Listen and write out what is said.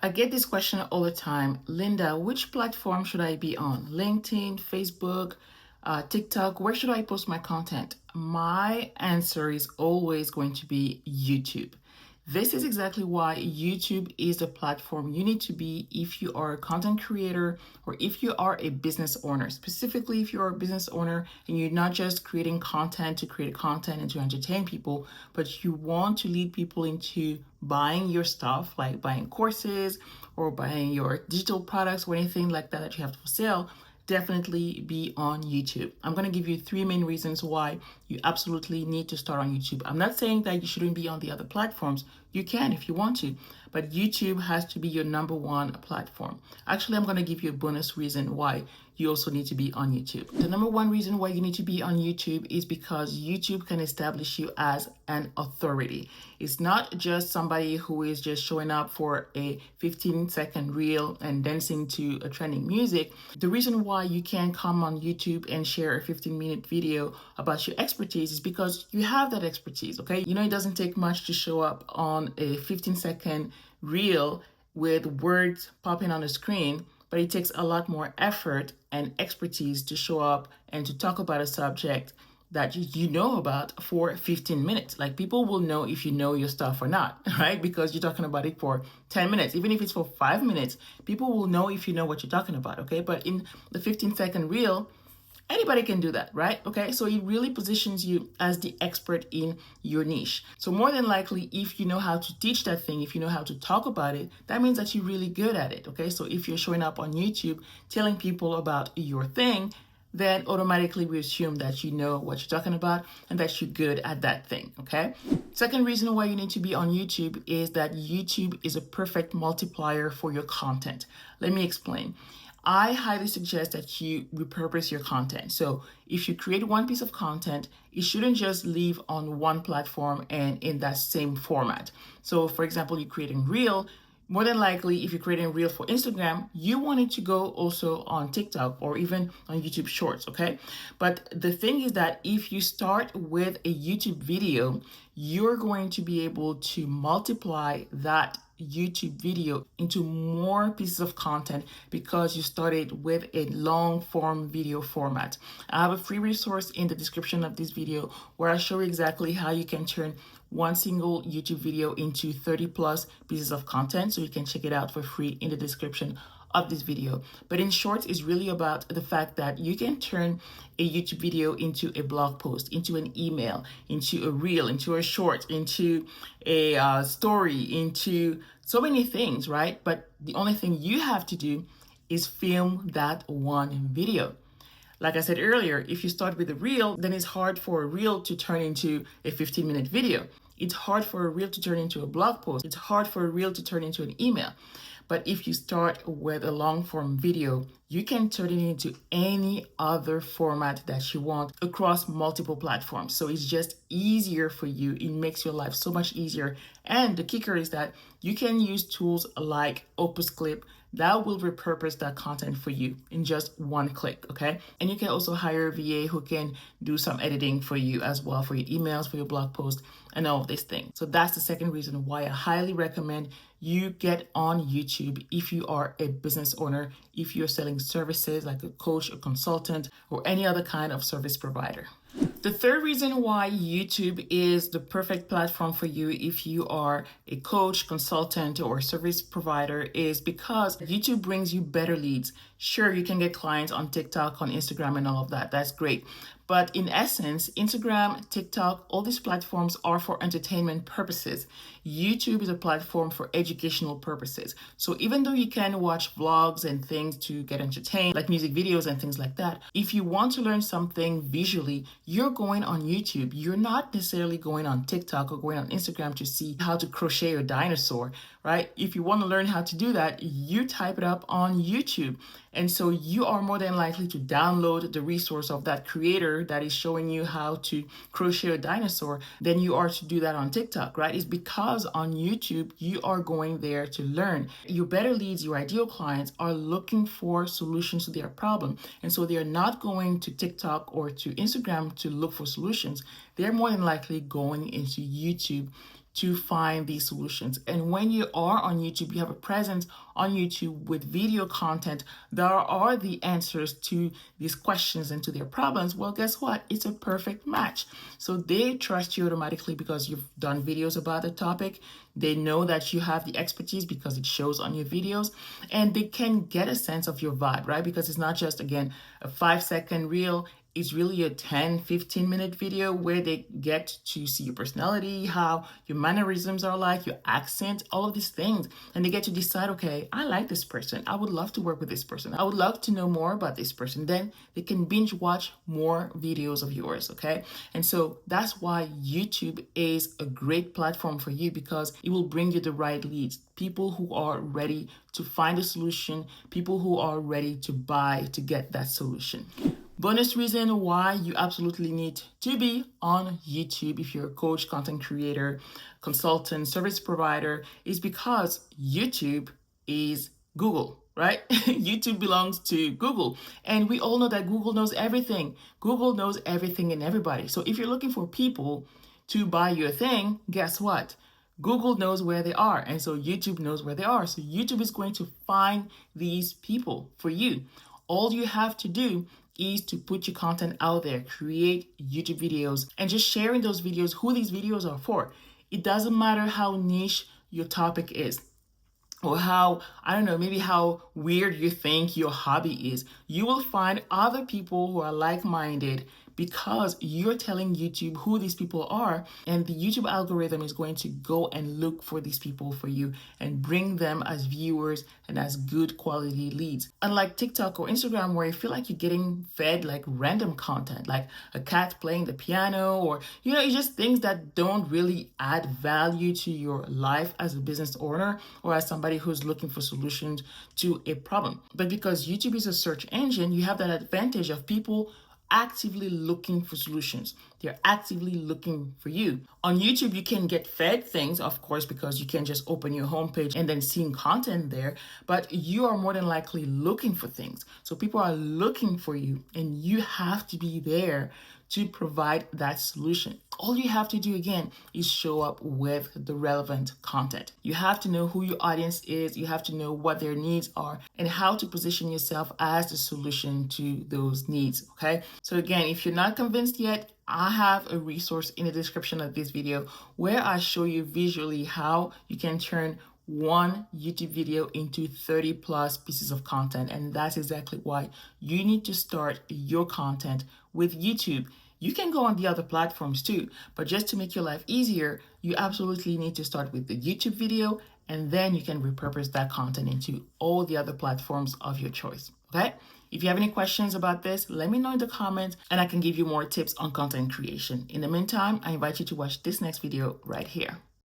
I get this question all the time. Linda, which platform should I be on? LinkedIn, Facebook, TikTok? Where should I post my content? My answer is always going to be YouTube. This is exactly why YouTube is the platform you need to be if you are a content creator or if you are a business owner. Specifically, if you're a business owner and you're not just creating content to create content and to entertain people, but you want to lead people into buying your stuff, like buying courses or buying your digital products or anything like that that you have for sale, definitely be on YouTube. I'm going to give you 3 main reasons why you absolutely need to start on YouTube. I'm not saying that you shouldn't be on the other platforms. You can if you want to, but YouTube has to be your number one platform. Actually, I'm going to give you a bonus reason why you also need to be on YouTube. The number one reason why you need to be on YouTube is because YouTube can establish you as an authority. It's not just somebody who is just showing up for a 15-second reel and dancing to a trending music. The reason why you can come on YouTube and share a 15-minute video about your expertise is because you have that expertise, okay? You know, it doesn't take much to show up on a 15-second reel with words popping on the screen, but it takes a lot more effort and expertise to show up and to talk about a subject that you know about for 15 minutes. Like, people will know if you know your stuff or not, right? Because you're talking about it for 10 minutes. Even if it's for 5 minutes, people will know if you know what you're talking about, okay? But in the 15-second reel, anybody can do that, right? Okay, so it really positions you as the expert in your niche. So more than likely, if you know how to teach that thing, if you know how to talk about it, that means that you're really good at it, okay? So if you're showing up on YouTube telling people about your thing, then automatically we assume that you know what you're talking about and that you're good at that thing, okay? Second reason why you need to be on YouTube is that YouTube is a perfect multiplier for your content. Let me explain. I highly suggest that you repurpose your content. So if you create one piece of content, it shouldn't just live on one platform and in that same format. So for example, you're creating Reel. More than likely, if you're creating Reel for Instagram, you want it to go also on TikTok or even on YouTube Shorts, okay? But the thing is that if you start with a YouTube video, you're going to be able to multiply that YouTube video into more pieces of content because you started with a long form video format. I have a free resource in the description of this video where I show you exactly how you can turn one single YouTube video into 30 plus pieces of content. So you can check it out for free in the description of this video. But in short, it's really about the fact that you can turn a YouTube video into a blog post, into an email, into a reel, into a short, into a story, into so many things, right? But the only thing you have to do is film that one video. Like I said earlier, if you start with a reel, then it's hard for a reel to turn into a 15-minute video. It's hard for a reel to turn into a blog post. It's hard for a reel to turn into an email. But if you start with a long form video, you can turn it into any other format that you want across multiple platforms. So it's just easier for you. It makes your life so much easier. And the kicker is that you can use tools like Opus Clip that will repurpose that content for you in just one click, okay? And you can also hire a VA who can do some editing for you as well, for your emails, for your blog post, and all of these things. So that's the second reason why I highly recommend you get on YouTube if you are a business owner, if you're selling services like a coach, a consultant, or any other kind of service provider. The third reason why YouTube is the perfect platform for you if you are a coach, consultant, or service provider is because YouTube brings you better leads. Sure, you can get clients on TikTok, on Instagram, and all of that. That's great. But in essence, Instagram, TikTok, all these platforms are for entertainment purposes. YouTube is a platform for educational purposes. So even though you can watch vlogs and things to get entertained, like music videos and things like that, if you want to learn something visually, you're going on YouTube. You're not necessarily going on TikTok or going on Instagram to see how to crochet a dinosaur, right? If you want to learn how to do that, you type it up on YouTube. And so you are more than likely to download the resource of that creator that is showing you how to crochet a dinosaur than you are to do that on TikTok, right? It's because on YouTube, you are going there to learn. Your better leads, your ideal clients are looking for solutions to their problem. And so they are not going to TikTok or to Instagram to look for solutions. They're more than likely going into YouTube to find these solutions. And when you are on YouTube, you have a presence on YouTube with video content that are the answers to these questions and to their problems. Well, guess what? It's a perfect match. So they trust you automatically because you've done videos about the topic. They know that you have the expertise because it shows on your videos, and they can get a sense of your vibe, right? Because it's not just, again, a 5-second reel. It's really a 10-15 minute video where they get to see your personality, how your mannerisms are like, your accent, all of these things. And they get to decide, okay, I like this person. I would love to work with this person. I would love to know more about this person. Then they can binge watch more videos of yours, okay? And so that's why YouTube is a great platform for you, because it will bring you the right leads. People who are ready to find a solution, people who are ready to buy to get that solution. Bonus reason why you absolutely need to be on YouTube if you're a coach, content creator, consultant, service provider is because YouTube is Google, right? YouTube belongs to Google. And we all know that Google knows everything. Google knows everything and everybody. So if you're looking for people to buy your thing, guess what? Google knows where they are, and so YouTube knows where they are. So YouTube is going to find these people for you. All you have to do is to put your content out there, create YouTube videos, and just sharing those videos, who these videos are for. It doesn't matter how niche your topic is, or how, I don't know, maybe how weird you think your hobby is. You will find other people who are like-minded because you're telling YouTube who these people are, and the YouTube algorithm is going to go and look for these people for you and bring them as viewers and as good quality leads. Unlike TikTok or Instagram, where you feel like you're getting fed like random content, like a cat playing the piano, or, it's just things that don't really add value to your life as a business owner or as somebody who's looking for solutions to a problem. But because YouTube is a search engine, you have that advantage of people actively looking for solutions. They're actively looking for you. On YouTube, you can get fed things, of course, because you can just open your homepage and then seeing content there, but you are more than likely looking for things. So people are looking for you, and you have to be there to provide that solution. All you have to do, again, is show up with the relevant content. You have to know who your audience is, you have to know what their needs are, and how to position yourself as the solution to those needs, okay? So again, if you're not convinced yet, I have a resource in the description of this video where I show you visually how you can turn one YouTube video into 30 plus pieces of content. And that's exactly why you need to start your content with YouTube. You can go on the other platforms too, but just to make your life easier, you absolutely need to start with the YouTube video, and then you can repurpose that content into all the other platforms of your choice, okay? If you have any questions about this, let me know in the comments and I can give you more tips on content creation. In the meantime, I invite you to watch this next video right here.